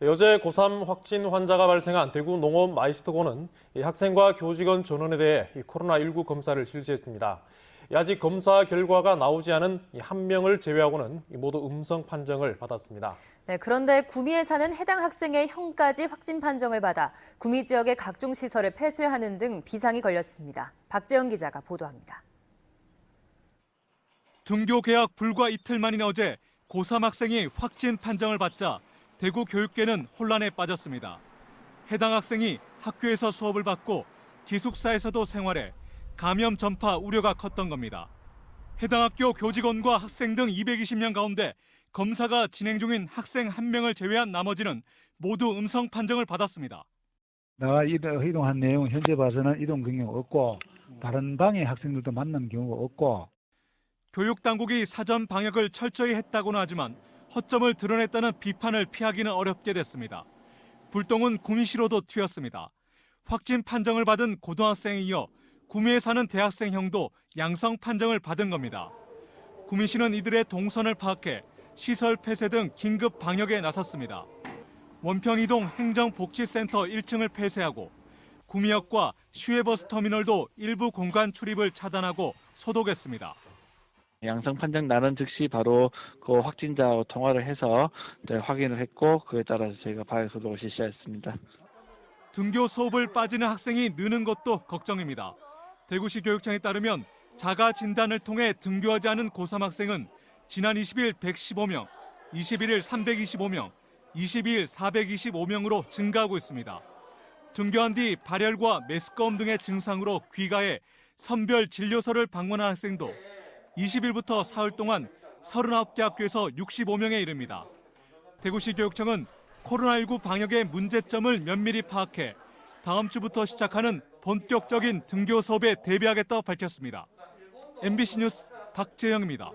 어제 고3 확진 환자가 발생한 대구 농업 마이스터고는 학생과 교직원 전원에 대해 코로나19 검사를 실시했습니다. 아직 검사 결과가 나오지 않은 한 명을 제외하고는 모두 음성 판정을 받았습니다. 네, 그런데 구미에 사는 해당 학생의 형까지 확진 판정을 받아 구미 지역의 각종 시설을 폐쇄하는 등 비상이 걸렸습니다. 박재영 기자가 보도합니다. 등교 개학 불과 이틀 만인 어제 고3 학생이 확진 판정을 받자 대구 교육계는 혼란에 빠졌습니다. 해당 학생이 학교에서 수업을 받고 기숙사에서도 생활해 감염 전파 우려가 컸던 겁니다. 해당 학교 교직원과 학생 등 220명 가운데 검사가 진행 중인 학생 1명을 제외한 나머지는 모두 음성 판정을 받았습니다. 내가 이동한 내용 현재 봐서는 이동 경로가 없고 다른 방의 학생들도 만난 경우가 없고. 교육당국이 사전 방역을 철저히 했다고는 하지만 허점을 드러냈다는 비판을 피하기는 어렵게 됐습니다. 불똥은 구미시로도 튀었습니다. 확진 판정을 받은 고등학생에 이어 구미에 사는 대학생형도 양성 판정을 받은 겁니다. 구미시는 이들의 동선을 파악해 시설 폐쇄 등 긴급 방역에 나섰습니다. 원평이동 행정복지센터 1층을 폐쇄하고 구미역과 시외버스 터미널도 일부 공간 출입을 차단하고 소독했습니다. 양성 판정 나는 즉시 바로 그 확진자와 통화를 해서 확인을 했고 그에 따라서 저희가 방역 소독을 실시했습니다. 등교 수업을 빠지는 학생이 느는 것도 걱정입니다. 대구시 교육청에 따르면 자가 진단을 통해 등교하지 않은 고3 학생은 지난 20일 115명, 21일 325명, 22일 425명으로 증가하고 있습니다. 등교한 뒤 발열과 메스꺼움 등의 증상으로 귀가해 선별 진료소를 방문한 학생도 20일부터 사흘 동안 39개 학교에서 65명에 이릅니다. 대구시 교육청은 코로나19 방역의 문제점을 면밀히 파악해 다음 주부터 시작하는 본격적인 등교 수업에 대비하겠다고 밝혔습니다. MBC 뉴스 박재영입니다.